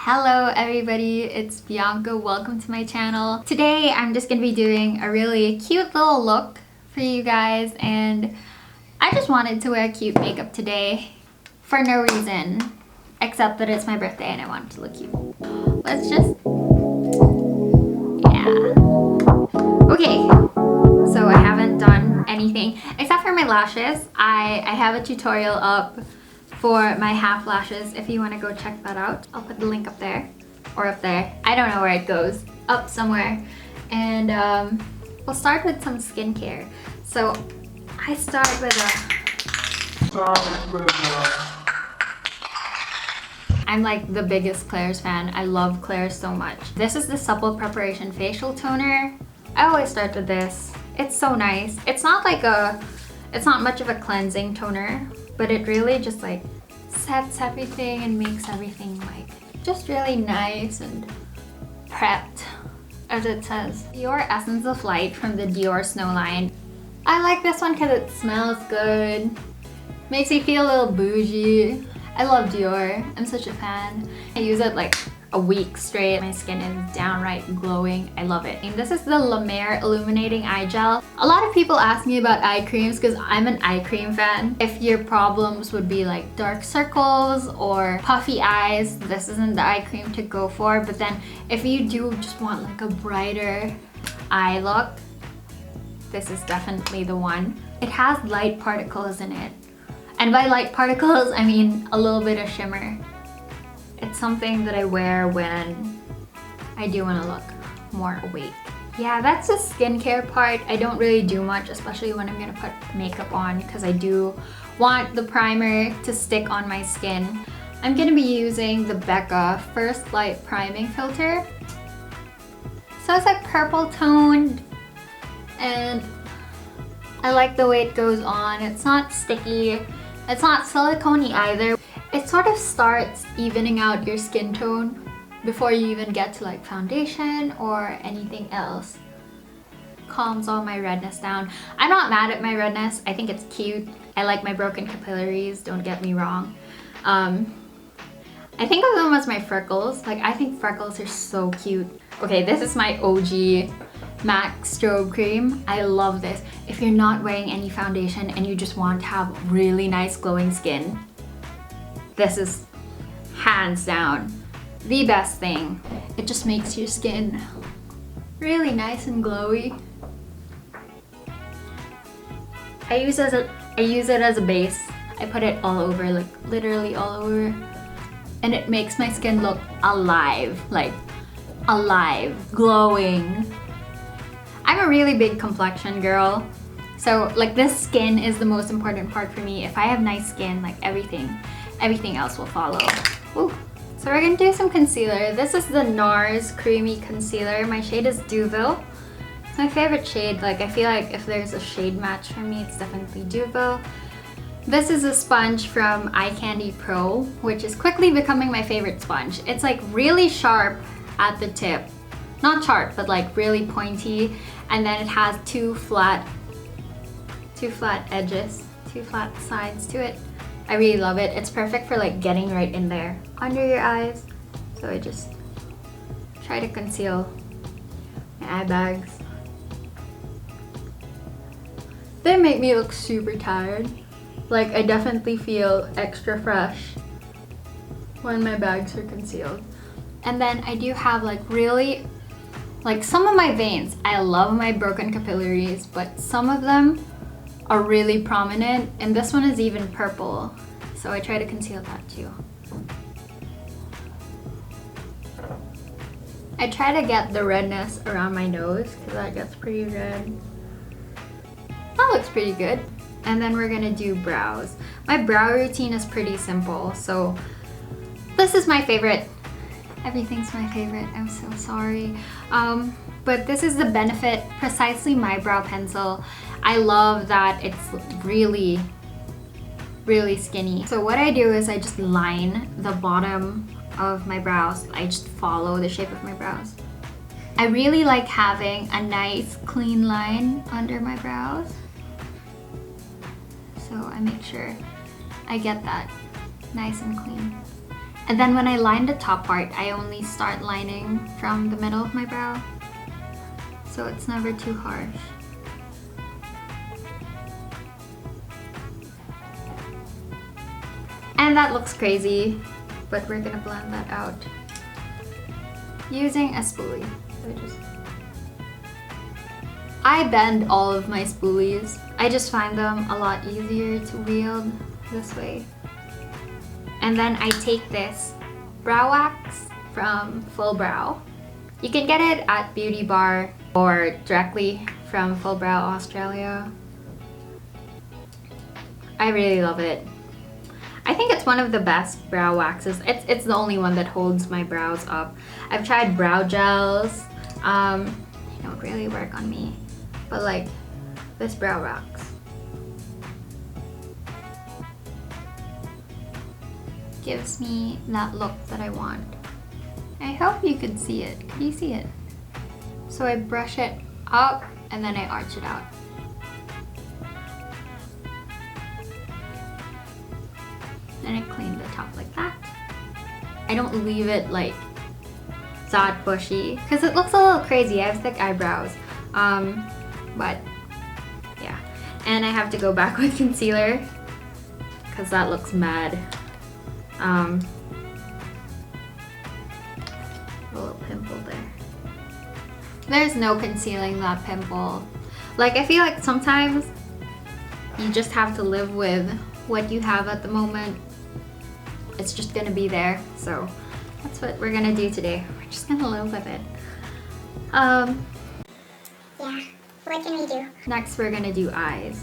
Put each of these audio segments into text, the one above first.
Hello everybody, it's Bianca. Welcome to my channel. Today I'm just gonna be doing a really cute little look for you guys, and I just wanted to wear cute makeup today for no reason except that it's my birthday and I wanted to look cute. Let's just... yeah. Okay, so I haven't done anything except for my lashes. I have a tutorial up for my half lashes if you want to go check that out. I'll put the link up there or up there. I don't know where it goes. Up somewhere. And we'll start with some skincare. So I start with I'm like the biggest Klairs fan. I love Klairs so much. This is the Supple Preparation Facial Toner. I always start with this. It's so nice. It's not much of a cleansing toner, but it really just like sets everything and makes everything like just really nice and prepped, as it says. Dior Essence of Light from the Dior Snow line. I like this one because it smells good, makes me feel a little bougie. I love Dior. I'm such a fan. I use it like a week straight. My skin is downright glowing. I love it. And this is the Lemare Illuminating Eye Gel. A lot of people ask me about eye creams because I'm an eye cream fan. If your problems would be like dark circles or puffy eyes, this isn't the eye cream to go for. But then if you do just want like a brighter eye look, this is definitely the one. It has light particles in it. And by light particles, I mean a little bit of shimmer. It's something that I wear when I do want to look more awake. Yeah, that's the skincare part. I don't really do much, especially when I'm gonna put makeup on, because I do want the primer to stick on my skin. I'm gonna be using the Becca First Light Priming Filter. So it's like purple toned, and I like the way it goes on. It's not sticky. It's not silicone-y either. It sort of starts evening out your skin tone before you even get to like foundation or anything else. Calms all my redness down. I'm not mad at my redness. I think it's cute. I like my broken capillaries, don't get me wrong. I think of them as my freckles. Like, I think freckles are so cute. Okay, this is my OG MAC Strobe Cream. I love this. If you're not wearing any foundation and you just want to have really nice glowing skin, this is hands down the best thing. It just makes your skin really nice and glowy. I use it as a base. I put it all over, like literally all over, and it makes my skin look alive, like alive, glowing. I'm a really big complexion girl, so like this skin is the most important part for me. If I have nice skin, like everything else will follow. Ooh. So we're gonna do some concealer. This is the NARS Creamy Concealer. My shade is Deauville. It's my favorite shade. Like, I feel like if there's a shade match for me, it's definitely Deauville. This is a sponge from Eye Candy Pro, which is quickly becoming my favorite sponge. It's like really sharp at the tip. Not sharp, but like really pointy. And then it has two flat edges, two flat sides to it. I really love it. It's perfect for like getting right in there under your eyes. So I just try to conceal my eye bags. They make me look super tired. Like, I definitely feel extra fresh when my bags are concealed. And then I do have like really, like some of my veins. I love my broken capillaries, but some of them are really prominent, and this one is even purple, so I try to conceal that too. I try to get the redness around my nose because that gets pretty red. That looks pretty good. And then we're gonna do brows. My brow routine is pretty simple, so this is my favorite. Everything's my favorite, I'm so sorry. But this is the Benefit Precisely My Brow Pencil. I love that it's really, really skinny. So what I do is I just line the bottom of my brows. I just follow the shape of my brows. I really like having a nice clean line under my brows. So I make sure I get that nice and clean. And then when I line the top part, I only start lining from the middle of my brow, so it's never too harsh. And that looks crazy, but we're gonna blend that out using a spoolie. I bend all of my spoolies. I just find them a lot easier to wield this way. And then I take this brow wax from Full Brow. You can get it at Beauty Bar or directly from Full Brow Australia. I really love it. I think it's one of the best brow waxes. It's the only one that holds my brows up. I've tried brow gels. They don't really work on me. But like this brow wax gives me that look that I want. I hope you could see it. Can you see it? So I brush it up and then I arch it out. And I clean the top like that. I don't leave it like that bushy because it looks a little crazy. I have thick eyebrows. But yeah. And I have to go back with concealer because that looks mad. A little pimple there. There's no concealing that pimple. Like, I feel like sometimes you just have to live with what you have at the moment. It's just gonna be there. So that's what we're gonna do today. We're just gonna live with it. Yeah, what can we do? Next we're gonna do eyes.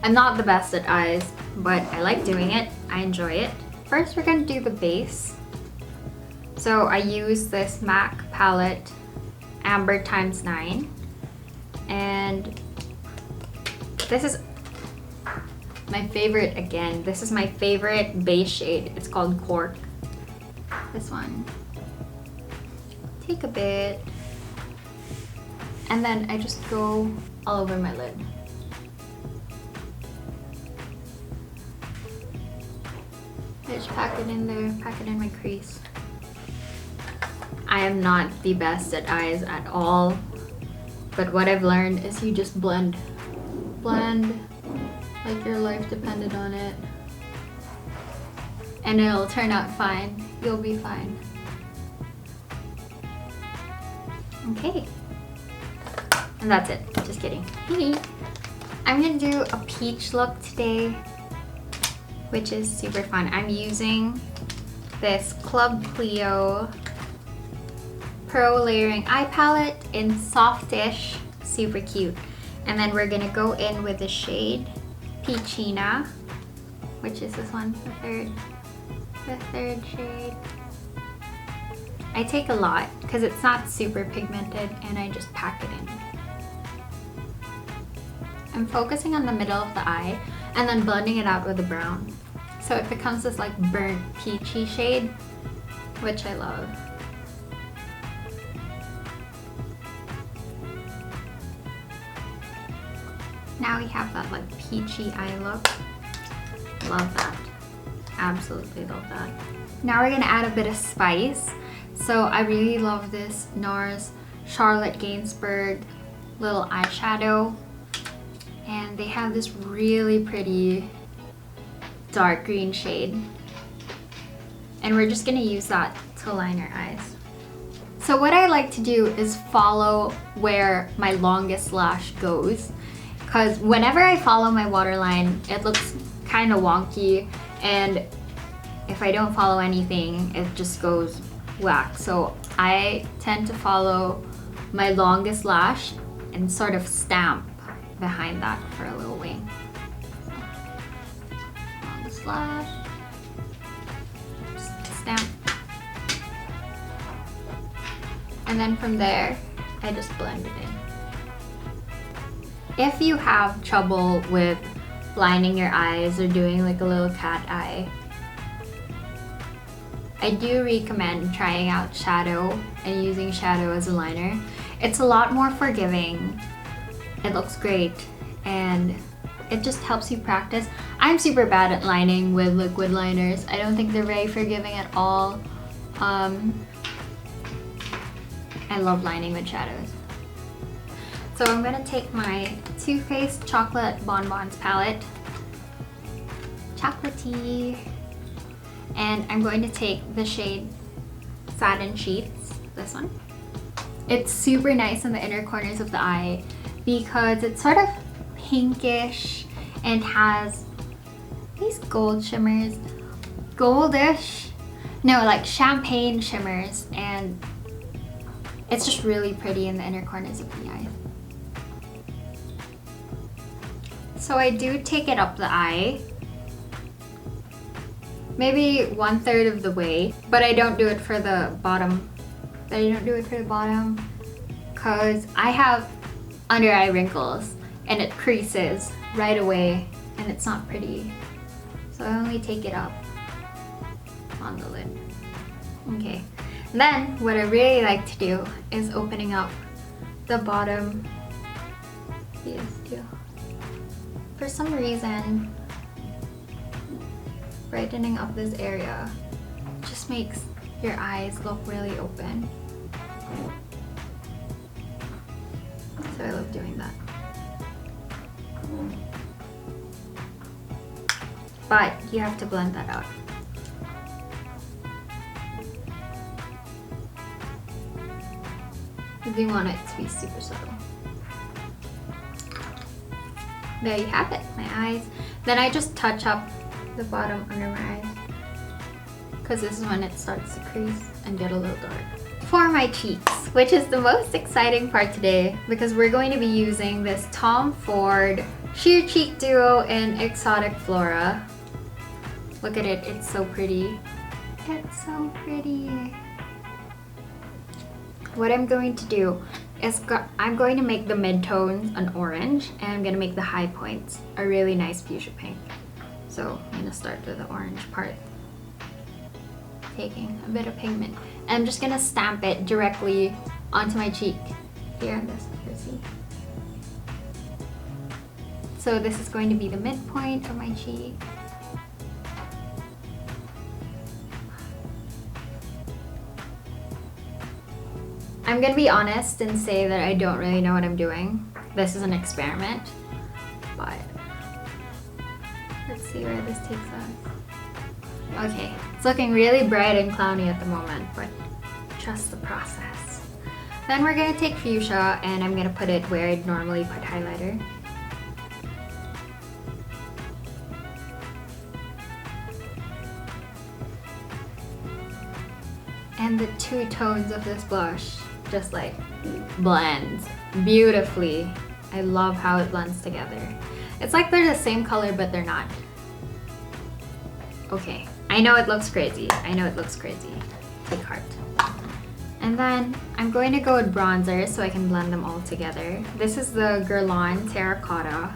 I'm not the best at eyes, but I like doing it. I enjoy it. First we're gonna do the base. So I use this MAC palette, Amber x9. And this is my favorite again. This is my favorite base shade. It's called Cork. This one. Take a bit. And then I just go all over my lid. I just pack it in there, pack it in my crease. I am not the best at eyes at all, but what I've learned is you just blend. Blend like your life depended on it. And it'll turn out fine. You'll be fine. Okay. And that's it. Just kidding. I'm gonna do a peach look today, which is super fun. I'm using this Club Clio Pro Layering Eye Palette in Softish. Super cute. And then we're gonna go in with the shade Peachina, which is this one, the third shade. I take a lot because it's not super pigmented and I just pack it in. I'm focusing on the middle of the eye and then blending it out with a brown. So it becomes this like burnt peachy shade, which I love. Now we have that like peachy eye look. Love that. Absolutely love that. Now we're gonna add a bit of spice. So I really love this NARS Charlotte Gainsbourg little eyeshadow. And they have this really pretty dark green shade. And we're just gonna use that to line our eyes. So what I like to do is follow where my longest lash goes. Because whenever I follow my waterline, it looks kind of wonky. And if I don't follow anything, it just goes whack. So I tend to follow my longest lash and sort of stamp behind that for a little wing. Longest lash, just stamp. And then from there, I just blend it in. If you have trouble with lining your eyes or doing like a little cat eye, I do recommend trying out shadow and using shadow as a liner. It's a lot more forgiving. It looks great and It just helps you practice. I'm super bad at lining with liquid liners. I don't think they're very forgiving at all. I love lining with shadows. So I'm gonna take my Too Faced Chocolate BonBons palette, chocolatey, and I'm going to take the shade Satin Sheets, this one. It's super nice in the inner corners of the eye because it's sort of pinkish and has these gold shimmers, goldish, no, like champagne shimmers, and it's just really pretty in the inner corners of the eye. So I do take it up the eye, maybe 1/3 of the way, but I don't do it for the bottom. Because I have under eye wrinkles and it creases right away and it's not pretty. So I only take it up on the lid. Okay. And then what I really like to do is opening up the bottom. These two. For some reason, brightening up this area just makes your eyes look really open. So I love doing that. But you have to blend that out. You want it to be super subtle. There you have it, my eyes. Then I just touch up the bottom under my eyes, because this is when it starts to crease and get a little dark. For my cheeks, which is the most exciting part today, because we're going to be using this Tom Ford Sheer Cheek Duo in Exotic Flora. Look at it, it's so pretty. It's so pretty. What I'm going to do is I'm going to make the midtones an orange, and I'm going to make the high points a really nice fuchsia pink. So I'm going to start with the orange part. Taking a bit of pigment. And I'm just going to stamp it directly onto my cheek. Here on this, see? So this is going to be the midpoint of my cheek. I'm gonna be honest and say that I don't really know what I'm doing. This is an experiment, but let's see where this takes us. Okay, it's looking really bright and clowny at the moment, but trust the process. Then we're gonna take fuchsia and I'm gonna put it where I'd normally put highlighter. And the two tones of this blush just like blends beautifully. I love how it blends together. It's like they're the same color, but they're not. Okay, I know it looks crazy. I know it looks crazy. Take heart. And then I'm going to go with bronzer so I can blend them all together. This is the Guerlain Terracotta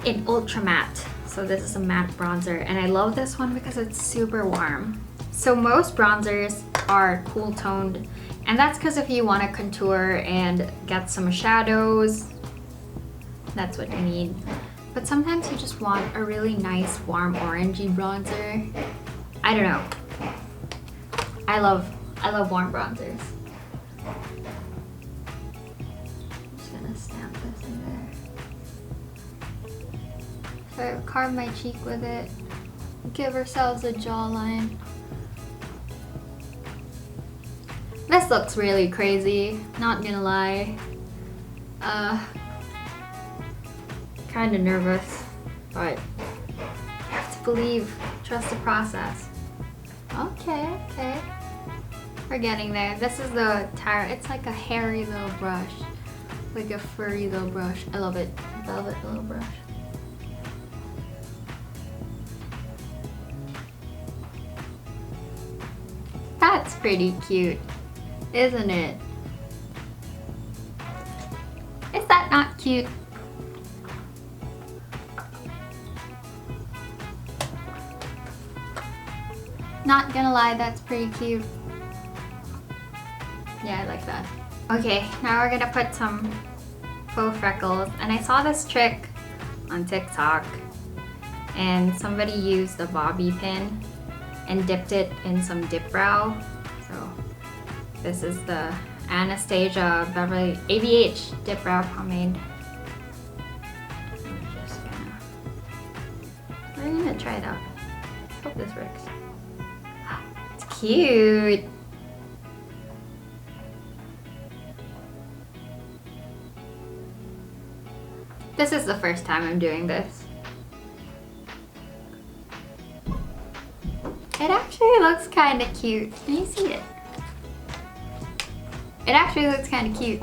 in Ultra Matte. So this is a matte bronzer, and I love this one because it's super warm. So most bronzers are cool toned, and that's because if you want to contour and get some shadows, that's what you need. But sometimes you just want a really nice warm orangey bronzer. I don't know. I love warm bronzers. I'm just gonna stamp this in there. So I carve my cheek with it. Give ourselves a jawline. This looks really crazy, not gonna lie. Kinda nervous, but you have to believe, trust the process. Okay, okay. We're getting there. This is the it's like a hairy little brush, like a furry little brush. I love it, velvet little brush. That's pretty cute, isn't it? Is that not cute? Not gonna lie, that's pretty cute. Yeah, I like that. Okay, now we're gonna put some faux freckles. And I saw this trick on TikTok, and somebody used a bobby pin and dipped it in some dip brow. So this is the Anastasia Beverly ABH Dipbrow Pomade. We're gonna try it out. Hope this works. It's cute. This is the first time I'm doing this. It actually looks kind of cute. Can you see it? It actually looks kind of cute.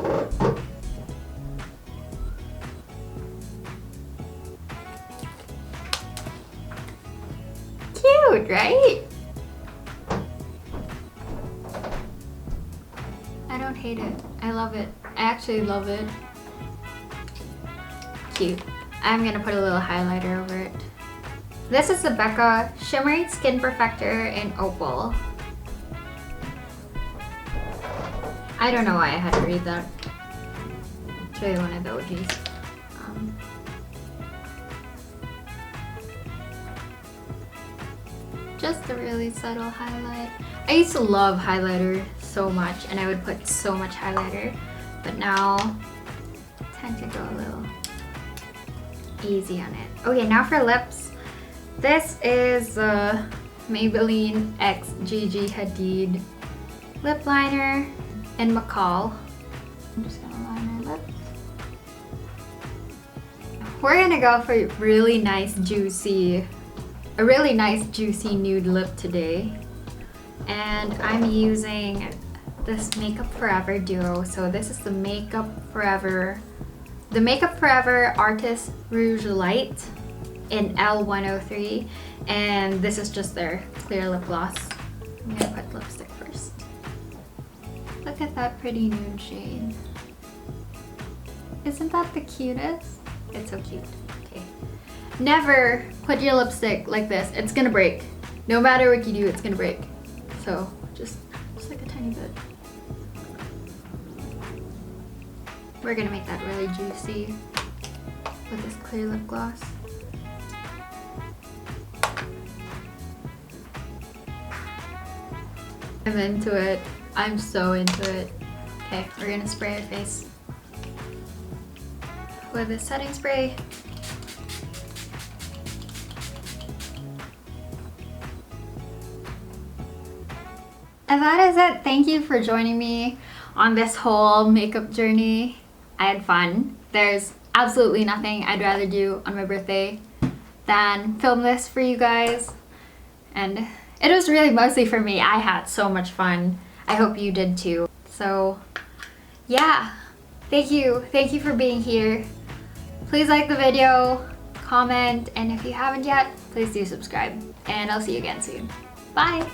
Cute, right? I don't hate it. I love it. I actually love it. Cute. I'm gonna put a little highlighter over it. This is the Becca Shimmering Skin Perfector in Opal. I don't know why I had to read that. It's really one of the OGs. Just a really subtle highlight. I used to love highlighter so much, and I would put so much highlighter, but now I tend to go a little easy on it. Okay, now for lips. This is the Maybelline X Gigi Hadid lip liner in McCall. I'm just gonna line my lips. We're gonna go for a really nice juicy nude lip today. And I'm using this Makeup Forever duo. So this is the Makeup Forever Artist Rouge Light in L103. And this is just their clear lip gloss. I'm gonna put lipstick first. Look at that pretty nude shade. Isn't that the cutest? It's so cute. Okay. Never put your lipstick like this. It's gonna break. No matter what you do, it's gonna break. So just like a tiny bit. We're gonna make that really juicy with this clear lip gloss. I'm into it. I'm so into it. Okay, we're gonna spray our face with a setting spray. And that is it. Thank you for joining me on this whole makeup journey. I had fun. There's absolutely nothing I'd rather do on my birthday than film this for you guys. And it was really mostly for me. I had so much fun. I hope you did too. So yeah, thank you. Thank you for being here. Please like the video, comment, and if you haven't yet, please do subscribe. And I'll see you again soon. Bye.